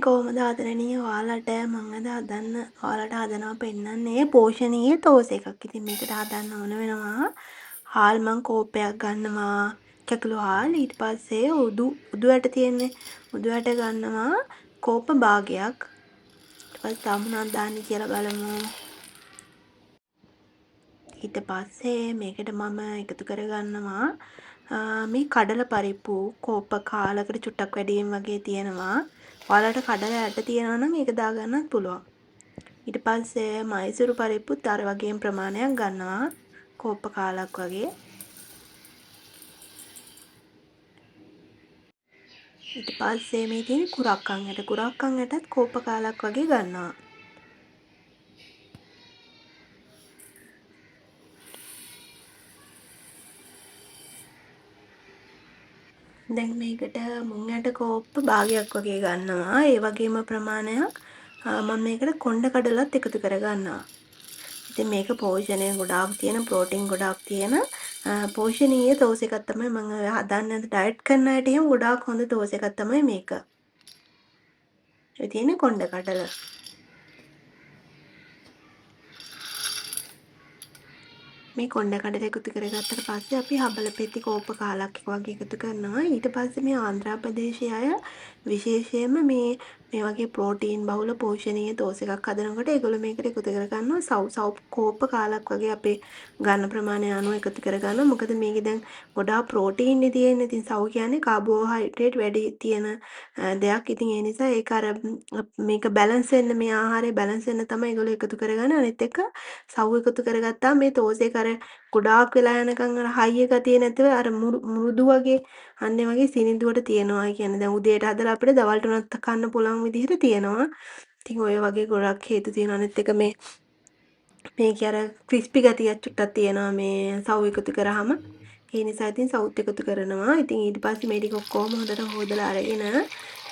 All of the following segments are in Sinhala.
කොහොමද ආදරණීය ඔයාලට මම අද ඔයාලට හදනවා පෙන්නන්නේ පෝෂණීය තෝස එකක්. ඉතින් මේකට හදන්න ඕන වෙනවා හාල් මං කෝප්පයක් ගන්නවා. කැකුළු හාල් ඊට පස්සේ උදු ඇට තියෙන්නේ. උදු ඇට ගන්නවා කෝප්ප භාගයක්. ඊට පස්සේ තව මොනවද දාන්නේ කියලා බලමු. ඊට පස්සේ මේකට මම එකතු කරගන්නවා මේ කඩල පරිප්පු කෝප්ප කාලකට චුට්ටක් වැඩියෙන් වගේ තියෙනවා. ඔයාලට කඩල ඇට තියෙනවා නම් ඒක දාගන්නත් පුළුවන්. ඊට පස්සේ මයිසුරු පරිප්පුත් අර වගේම ප්‍රමාණයක් ගන්නවා. කෝප්ප කාලක් වගේ. ඊට පස්සේ මේ තියෙන කුරක්කන් ඇට. කුරක්කන් ඇටත් කෝප්ප කාලක් වගේ ගන්නවා. දැන් මේකට මුං ඇට කෝප්ප භාගයක් වගේ ගන්නවා. ඒ වගේම ප්‍රමාණයක් මම මේකට කොණ්ඩ කඩලත් එකතු කරගන්නවා. ඉතින් මේක පෝෂණය ගොඩාක් තියෙන ප්‍රෝටීන් ගොඩාක් තියෙන පෝෂණීය තෝස එකක් තමයි මම හදන්නේ. ඩයට් කරන අයට එහෙම ගොඩාක් හොඳ තෝස එකක් තමයි මේක. ඒ තියෙන්නේ කොණ්ඩ කඩල. මේ කොණ්ඩ කඩල එකතු කරගත්තට පස්සේ අපි හබල පෙති කෝප්ප කාලක් වගේ එකතු කරනවා. ඊට පස්සේ මේ ආන්ධ්‍ර ප්‍රදේශයේ අය විශේෂයෙන්ම මේ වගේ ප්‍රෝටීන් බහුල පෝෂණීය තෝස එකක් හදනකොට ඒගොල්ලෝ මේකට එකතු කරගන්නවා සව් කෝප්ප කාලක් වගේ අපේ ගන්න ප්‍රමාණය අනුව එකතු කරගන්නවා. මොකද මේකේ දැන් ගොඩාක් ප්‍රෝටීන් නේ තියෙන්නේ. ඉතින් සව් කියන්නේ කාබෝහයිඩ්‍රේට් වැඩි තියෙන දෙයක්. ඉතින් ඒ නිසා ඒක අර මේක බැලන්ස් වෙන්න මේ ආහාරය බැලන්ස් වෙන්න තමයි ඒගොල්ලෝ එකතු කරගන්නේ. අනිත් එක සව් එකතු කරගත්තාම මේ තෝස එක අර ගොඩාක් වෙලා යනකම් අර හයිය ගතිය නැතුව අර මෘදු වගේ අන්න ඒ වගේ සිනිඳුවට තියෙනවා. ඒ කියන්නේ දැන් උදේට හදලා අපිට දවල්ට උනත් කන්න පුළුවන් විදිහට තියෙනවා. ඉතින් ඔය වගේ ගොඩක් හේතු තියෙනවා. අනිත් එක මේකේ අර ක්‍රිස්පි ගතියක් චුට්ටක් තියෙනවා මේ සව් එකතු කරාම. ඒ නිසා ඉතින් සවුත් එකතු කරනවා. ඉතින් ඊට පස්සේ මේ ටික ඔක්කොම හොඳට හොදලා අරගෙන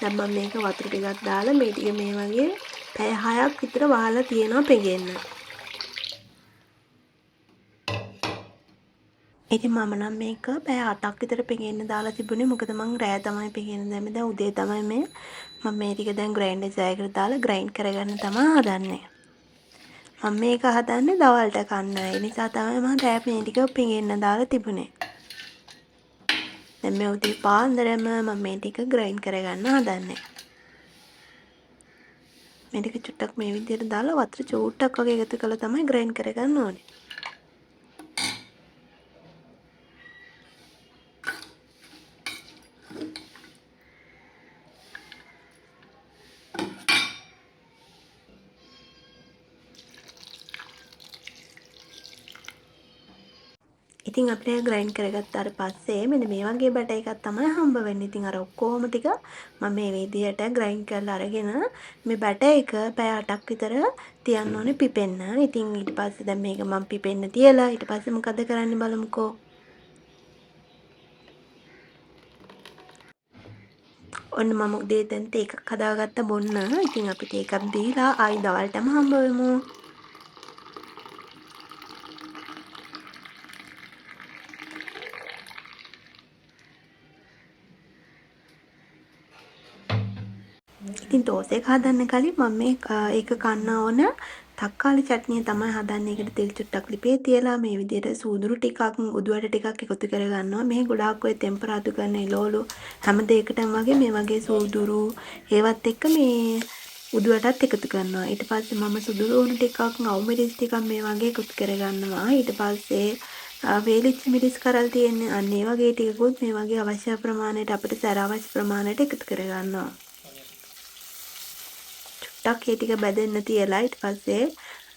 දැන් මම මේක වතුර ටිකක් දාලා මේ ටික මේ වගේ පැය 6ක් විතර වහලා තියෙනවා පෙගෙන්න. ඉතින් මම නම් මේක පැය 8ක් විතර පෙගෙන්න දාලා තිබුණේ. මොකද මං රෑ තමයි පෙගෙන්න දැම්මේ. දැන් උදේ තමයි මම මේ ටික දැන් ග්‍රයින්ඩර් ජායකට දාලා ග්‍රයින්ඩ් කරගන්න තමයි හදන්නේ. මම මේක හදන්නේ දවල්ට කන්න. ඒ නිසා තමයි මම රෑ මේ ටික පෙගෙන්න දාලා තිබුණේ. දැන් මේ උදේ පාන්දරම මම මේ ටික ග්‍රයින්ඩ් කරගන්න හදන්නේ. මේ ටික චුට්ටක් මේ විදිහට දාලා වතුර චූට්ටක් වගේ එකතු කරලා තමයි ග්‍රයින්ඩ් කරගන්න ඕනේ. ඉතින් අපිට ග්‍රයින්ඩ් කරගත්තාට පස්සේ මෙන්න මේ වගේ බැටර් එකක් තමයි හම්බ වෙන්නේ. ඉතින් අර ඔක්කොම ටික මම මේ විදිහට ග්‍රයින්ඩ් කරලා අරගෙන මේ බැටර් එක පැය 8ක් විතර තියන්න ඕනේ පිපෙන්න. ඉතින් ඊට පස්සේ දැන් මේක මම පිපෙන්න තියලා ඊට පස්සේ මොකද කරන්නේ බලමුකෝ. ඔන්න මම උදේ දැන් තේ එකක් හදාගත්ත බොන්න. ඉතින් අපි තේ එකක් දීලා ආයි දවල්ටම හම්බ වෙමු. ඉතින් තෝස එක හදන්න කලින් මම මේ ඒක කන්න ඕන තක්කාලි චට්නිය තමයි හදන්නේ. ඒකට තෙල් චුට්ටක් ලිපේ තියලා මේ විදිහට සූදුරු ටිකක් උදු ඇට ටිකක් එකතු කරගන්නවා. මේ ගොඩාක් ඔය ටෙම්පරාදු කරන එළවලු හැම දෙයකටම වගේ මේ වගේ සූදුරු ඒවත් එක්ක මේ උදු ඇටත් එකතු කරනවා. ඊට පස්සේ මම සුදුරු උණු ටිකක් අවු මිරිස් ටිකක් මේ වගේ එකතු කරගන්නවා. ඊට පස්සේ වේලිච්ච මිරිස් කරල් තියෙන්නේ අන්න ඒ වගේ ටිකකුත් මේ වගේ අවශ්‍ය ප්‍රමාණයට අපිට සැර අවශ්‍ය ප්‍රමාණයට එකතු කරගන්නවා. ටක් ඒ ටික බැදෙන්න තියලා ඊට පස්සේ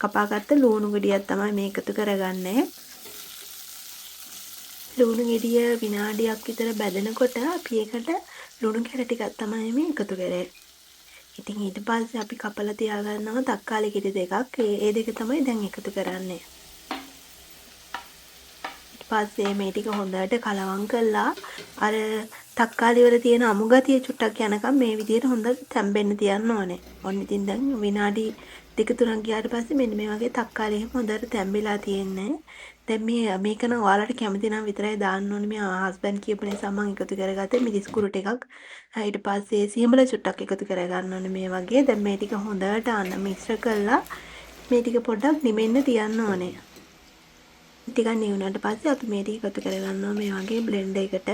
කපාගත්ත ලුණු ගෙඩියක් තමයි මේ එකතු කරගන්නේ. ලුණු ගෙඩිය විනාඩියක් විතර බැදෙනකොට අපි ඒකට ලුණු කැර ටිකක් තමයි මේ එකතු කරේ. ඉතින් ඊට පස්සේ අපි කපලා තියාගන්නවා තක්කාලි ගෙඩි දෙකක්. ඒ දෙක තමයි දැන් එකතු කරන්නේ. ඊට පස්සේ මේ ටික හොඳට කලවම් කරලා අර තක්කාලි වල තියෙන අමු ගතිය චුට්ටක් යනකම් මේ විදිහට හොඳට තැම්බෙන්න තියන්න ඕනේ. ඔන්න ඉතින් දැන් විනාඩි දෙක තුනක් ගියාට පස්සේ මෙන්න මේ වගේ තක්කාලි එහෙම හොඳට තැම්බිලා තියෙන්නේ. දැන් මේක නම් ඔයාලට කැමති නම් විතරයි දාන්න ඕනේ. මේ හස්බන්ඩ් කියපු නිසා මම එකතු කරගත්තේ මිරිස් කුරු ටිකක්. ඊට පස්සේ සියඹල චුට්ටක් එකතු කරගන්න ඕනේ මේ වගේ. දැන් මේ ටික හොඳට මිශ්‍ර කරලා මේ ටික පොඩ්ඩක් නිමෙන්න තියන්න ඕනේ. ටිකක් නිවුණාට පස්සේ අපි මේ ටික එකතු කරගන්නවා මේ වගේ බ්ලෙන්ඩර් එකට.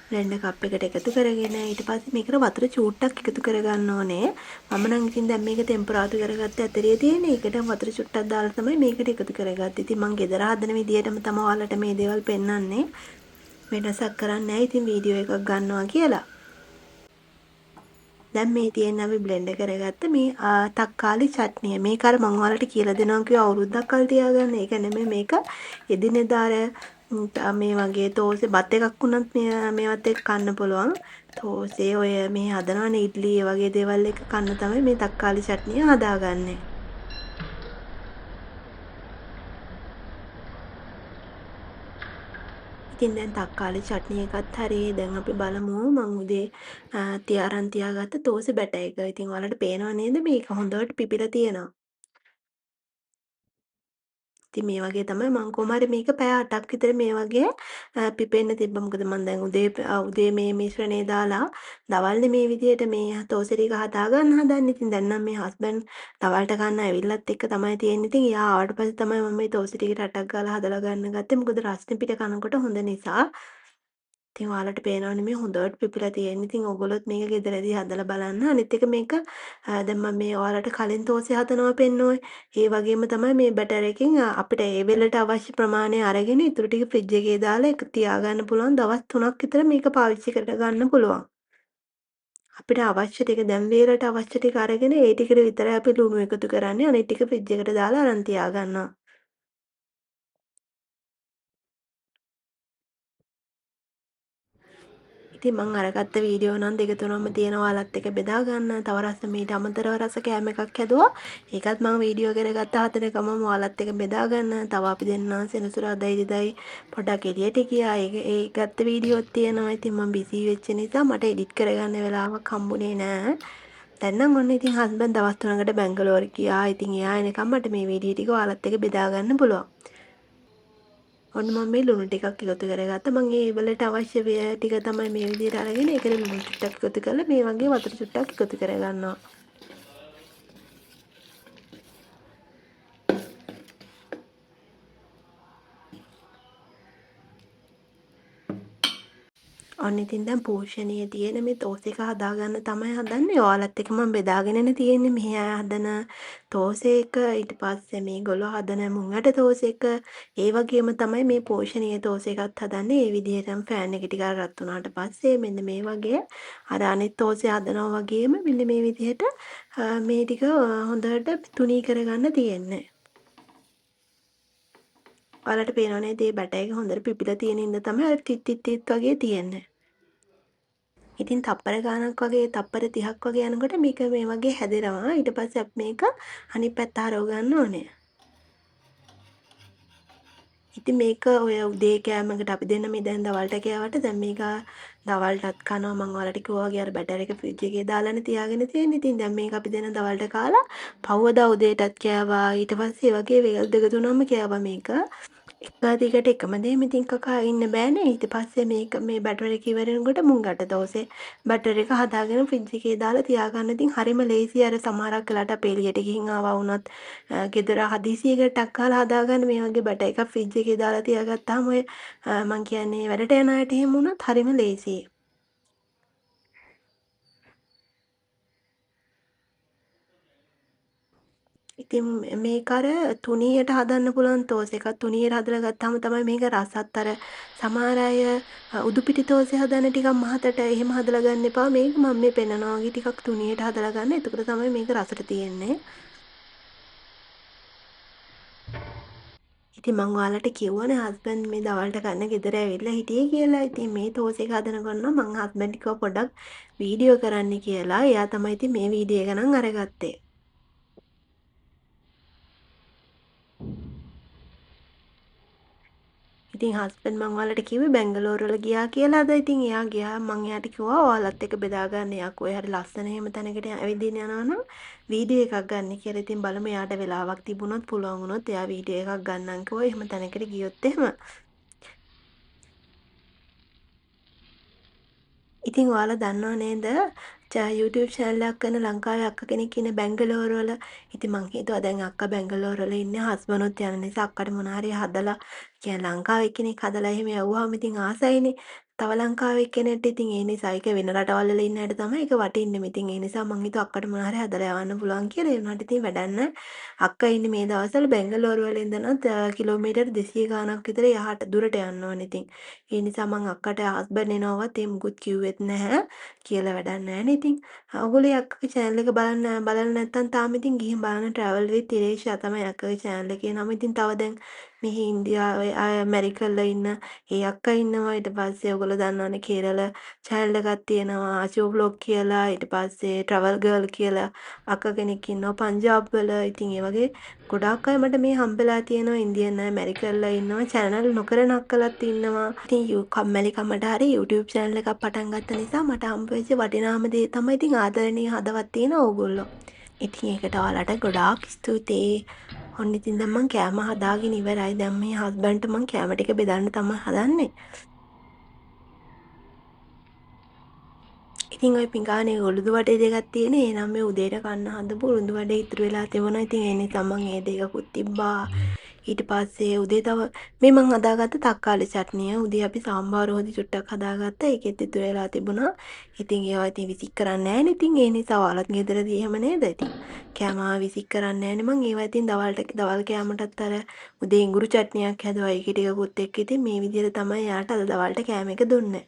බ්ලෙන්ඩර් කප් එකට එකතු කරගෙන ඊට පස්සේ මේකට වතුර චූට්ටක් එකතු කරගන්න ඕනේ. මම නම් ඉතින් දැන් මේක ටෙම්පරාදු කරගත්තේ අතරේ තියෙන. ඒකට වතුර චුට්ටක් දාලා තමයි මේකට එකතු කරගත්තේ. ඉතින් මම ගෙදර හදන විදියටම තමයි ඔයාලට මේ දේවල් පෙන්වන්නේ. වෙනසක් කරන්නේ නැහැ. ඉතින් වීඩියෝ එකක් ගන්නවා කියලා. දැන් මේ තියෙන අපි බ්ලෙන්ඩ් කරගත්ත මේ තක්කාලි චට්නිය. මේක අර මම ඔයාලට කියලා දෙනවා කිව්වා අවුරුද්දක් කල් තියාගන්න. ඒක නෙමෙයි මේක එදිනෙදා අර මේ වගේ තෝසේ බත් එකක් වුණත් මේවත් එක්ක කන්න පුළුවන්. තෝසේ ඔය මේ හදනවනේ ඉඩ්ලි ඒ වගේ දේවල් එක කන්න තමයි මේ තක්කාලි චට්නිය හදාගන්නේ. ඉතින් දැන් තක්කාලි චට්නි එකත් හරි. දැන් අපි බලමු මං උදේ තියාරන් තියාගත්ත තෝසේ බැට එක. ඉතින් ඔයාලට පේනව නේද මේක හොඳට පිපිලා තියෙනවා. ඉතින් මේ වගේ තමයි මං කොහොම හරි මේක පැය 8ක් විතර මේ වගේ පිපෙන්න තිබ්බා. මොකද මං දැන් උදේ මේ මිශ්‍රණය දාලා දවල්නේ මේ විදිහට මේ තෝසේ ටික හදා ගන්න හදන්නේ. ඉතින් දැන් නම් මේ හස්බන්ඩ් දවල්ට කන්න ඇවිල්ලත් එක්ක තමයි තියෙන්නේ. ඉතින් එයා ආවට පස්සේ තමයි මම මේ තෝසේ ටික ටටක් ගාලා හදලා ගන්න ගත්තේ. මොකද රස්නේ පිට කනකොට හොඳ නිසා. ඉතින් ඔයාලට පේනවනේ මේ හොඳට පිපිලා තියෙන්නේ. ඉතින් ඔයගොල්ලොත් මේක ගෙදරදී හදලා බලන්න. අනිත් එක මේක දැන් මම මේ ඔයාලට කලින් තෝසේ හදනවා පෙන්නුවේ. ඒ වගේම තමයි මේ බැටර් එකෙන් අපිට ඒ වෙලට අවශ්‍ය ප්‍රමාණය අරගෙන ඊටු ටික ෆ්‍රිජ් එකේ දාලා ඒක තියාගන්න පුළුවන්. දවස් 3ක් විතර මේක පාවිච්චි කරගන්න පුළුවන්. අපිට අවශ්‍ය ටික දැන් වේලට අවශ්‍ය ටික අරගෙන ඒ ටිකට විතරයි අපි ලුණු එකතු කරන්නේ. අනිත් ටික ෆ්‍රිජ් එකට දාලා අරන් තියාගන්නවා. ඉතින් මං අරගත්ත වීඩියෝ නම් දෙක තුනක්ම තියෙනවා ඔයාලත් එක්ක බෙදා ගන්න. තව රස මීට අමතරව රස කෑම එකක් හැදුවා. ඒකත් මං වීඩියෝ කරගත්ත හතර ගමම ඔයාලත් එක්ක බෙදා ගන්න. තව අපි දෙන්න සෙනසුරාදා ඉරිදයි පොඩක් එළියට ගියා. ඒ ගත්ත වීඩියෝත් තියෙනවා. ඉතින් මං බිසි වෙච්ච නිසා මට එඩිට් කරගන්න වෙලාවක් හම්බුනේ නෑ. දැන් නම් ඔන්න ඉතින් හස්බන්ඩ් දවස් 3කට බැංගලෝර ගියා. ඉතින් එයා එනකම් මට මේ වීඩියෝ ටික ඔයාලත් එක්ක බෙදා ගන්න පුළුවන්. ඔන්න මම මේ ලුණු ටිකක් එකතු කරගත්තා. මම ඒ වලට අවශ්‍ය ටික තමයි මේ විදිහට අරගෙන ඒකට ලුණු ටිකක් එකතු කරලා මේ වගේ වතුර චුට්ටක් එකතු කරගන්නවා. ඔන්න ඉතින් දැන් පෝෂණීය තියෙන මේ තෝස් එක හදාගන්න තමයි හදන්නේ. ඔයාලත් එක්ක මම බෙදාගෙනනේ තියෙන්නේ. මෙහි අය හදන තෝස් එක ඊට පස්සේ මේගොල්ලෝ හදන මුං ඇට තෝස් එක. ඒ වගේම තමයි මේ පෝෂණීය තෝස් එකත් හදන්නේ. ඒ විදිහටම ෆෑන් එක ටිකක් රත් වුණාට පස්සේ මෙන්න මේ වගේ අර අනිත් තෝසේ හදනවා වගේම මෙන්න මේ විදිහට මේ ටික හොඳට තුනී කරගන්න තියෙන්නේ. ඔයාලට පේනව නේද මේ බැටර් එක හොඳට පිපිලා තියෙන ඉඳ තමයි අර තිත් තිත් තිත් වගේ තියෙන්නේ. ඉතින් තප්පර ගානක් වගේ තප්පර 30ක් වගේ යනකොට මේක මේ වගේ හැදෙනවා. ඊට පස්සේ අපි මේක අනිත් පැත්ත හරව ගන්න ඕනේ. ඉතින් මේක ඔය උදේ කෑමකට අපි දෙන්න මේ දැන් දවල්ට කෑවට දැන් මේක දවල්ටත් කනවා මම ඔයාලට කිව්වා වගේ අර බැටර් එක ෆ්‍රිජ් එකේ දාලානේ තියාගෙන තියෙන්නේ. ඉතින් දැන් මේක අපි දෙන්න දවල්ට කාලා පහුවදා උදේටත් කෑවා. ඊට පස්සේ වගේ වේල් දෙක තුනම කෑවා මේක. එක දිගට එකම දේ ඉතින් කකා ඉන්න බෑනේ. ඊට පස්සේ මේක මේ බැටර් එක ඉවරනකොට මුංගට දෝසේ බැටර් එක හදාගෙන ෆ්‍රිජ් එකේ දාලා තියාගන්න. ඉතින් හරිම ලේසි. අර සමහරක් වෙලාවට අපේ එළියට ගිහින් ආවා වුණත් ගෙදර හදිසියකට ටක් ගාලා හදාගන්න මේ වගේ බැටර් එකක් ෆ්‍රිජ් එකේ දාලා තියාගත්තාම ඔය මං කියන්නේ වැඩට යන අයට එහෙම වුණත් හරිම ලේසියි. ඉතින් මේක අර තුනියට හදන්න පුළුවන් තෝස් එකක්. තුනියට හදලා ගත්තාම තමයි මේක රසත් අර සමහර අය උදු පිටි තෝසේ හදන ටිකක් මහතට එහෙම හදලා ගන්න එපා. මේක මම මේ පෙන්නනවා වගේ ටිකක් තුනියට හදලා ගන්න. එතකොට තමයි මේක රසට තියෙන්නේ. ඉතින් මං ඔයාලට කිව්වනේ හස්බන්ඩ් මේ දවල්ට කන්න ගෙදර ඇවිල්ලා හිටියේ කියලා. ඉතින් මේ තෝස් එක හදනකොට නම් මං හස්බන්ඩ් කිව්වා පොඩ්ඩක් වීඩියෝ කරන්න කියලා. එයා තමයි ඉතින් මේ වීඩියෝ එක නම් අරගත්තේ. ඉතින් හස්බන්ඩ් මං ඔයාලට කිව්වේ බැංගලෝර වල ගියා කියලාද. ඉතින් එයා ගියා මං එයාට කිව්වා ඔයාලත් එක්ක බෙදා ගන්න. එයා කොහේ හරි ලස්සන එහෙම තැනකට ඇවිදින්න යනවා නම් වීඩියෝ එකක් ගන්න කියලා. ඉතින් බලමු එයාට වෙලාවක් තිබුණොත් පුළුවන් වුණොත් එයා වීඩියෝ එකක් ගන්නම් කිව්වා. එහෙම තැනකට ගියොත් එහෙම. ඉතින් ඔයාලා දන්නව නේද? YouTube channel එකක් කරන ලංකාවේ අක්ක කෙනෙක් ඉන්නේ බැංගලෝර වල. ඉතින් මං හිතුවා දැන් අක්කා බැංගලෝර වල ඉන්නේ හස්බන්ඩ්ත් යන නිසා අක්කට මොන හරි හදලා කියන්නේ ලංකාවේ කෙනෙක් හදලා එහෙම යවුවාම ඉතින් ආසයිනේ. තව ලංකාවේ කෙනෙක්ට ඉතින් ඒ නිසා ඒක වෙන රටවල් වල ඉන්න අයට තමයි ඒක වටින්නේ. ඉතින් ඒ නිසා මං හිතුවා අක්කට මොන හරි හදලා යවන්න පුළුවන් කියලා. ඒ වුණාට ඉතින් වැඩක් නැහැ. අක්කා ඉන්නේ මේ දවස්වල බැංගලෝර වල ඉඳනත් කිලෝමීටර් 200 ගාණක් විතර යහට දුරට යන්න ඕනේ ඉතින්. ඒ නිසා මං අක්කට හස්බන්ඩ් එනවවත් ඒ මුකුත් කිව්වෙත් නැහැ. කියලා වැඩක් නැහැනේ ඉතින්. ඔයගොල්ලෝ අක්කගේ channel එක බලලා නැත්නම් තාම ඉතින් ගිහින් බලන්න travel with ඉරේෂා තමයි අක්කගේ channel එකේ නම. ඉතින් තව දැන් මෙහි ඉන්දියාවේ ඇමරිකවල ඉන්න ඒ අක්කා ඉන්නවා. ඊට පස්සේ ඔයගොල්ලෝ දන්නවනේ කේරළ channel එකක් තියෙනවා ආචෝ vlog කියලා. ඊට පස්සේ travel girl කියලා අක්කා කෙනෙක් ඉන්නවා පංජාබ් වල. ඉතින් ඒ වගේ ගොඩාක් අය මට මේ හම්බෙලා තියෙනවා. ඉන්දියන් අය ඇමරිකවල ඉන්නවා. channel නොකරන අක්කලාත් ඉන්නවා. ඉතින් කම්මැලිකමට හරි YouTube channel එකක් පටන් ගත්ත නිසා මට හම්බ වෙච්ච වටිනාම දේ තමයි ඉතින් ආදරණීය හදවත් තියෙන ඕගොල්ලෝ. ඉතින් ඒකට ඔයාලට ගොඩාක් ස්තුතියි. ඔන්න ඉතින් දැන් මං කෑම හදාගෙන ඉවරයි. දැන් මේ හස්බන්ඩ්ට මං කෑම ටික බෙදන්න තමයි හදන්නේ. ඉතින් ওই පිඟානේ උළුදු වඩේ දෙකක් තියෙන. එහෙනම් මේ උදේට කන්න හදපු උළුදු වඩේ ඉතුරු වෙලා තිබුණා. ඉතින් ඒ නිසා මං ඒ දෙකකුත් තිබ්බා. ඊට පස්සේ උදේ තව මේ මං හදාගත්ත තක්කාලි චට්නිය. උදේ අපි සාම්බාර හොදි චුට්ටක් හදාගත්තා. ඒකෙත් ඉතුරු වෙලා තිබුණා. ඉතින් ඒවා ඉතින් විසික් කරන්නේ නැහැනේ. ඉතින් ඒ නිසා ඔයාලත් ගෙදරදී එහෙම නේද? ඉතින් කෑම විසික් කරන්නේ නැහැනේ. මං ඒවා ඉතින් දවල් කෑමටත් අර උදේ ඉඟුරු චට්නියක් හැදුවා. ඒක ටිකකුත් එක්ක ඉතින් මේ විදිහට තමයි යාට අද දවල්ට කෑම එක දුන්නේ.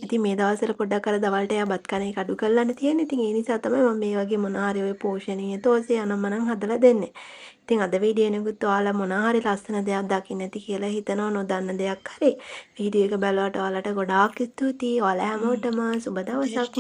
ඉතින් මේ දවස්වල පොඩ්ඩක් අර දවල්ට එයා බත් කන එක අඩු කරලානේ තියෙන්නේ. ඉතින් ඒ නිසා තමයි මම මේ වගේ මොනවා හරි ඔය පෝෂණීය තෝසේ අනම්මනම් හදලා දෙන්නේ. ඉතින් අද වීඩියෝ එකෙකුත් ඔයාලා මොනවා හරි ලස්සන දෙයක් දකින්න ඇති කියලා හිතනවා නොදන්න දෙයක් හරි. වීඩියෝ එක බලවට ඔයාලට ගොඩාක් ස්තුතියි. ඔයාලා හැමෝටම සුබ දවසක්.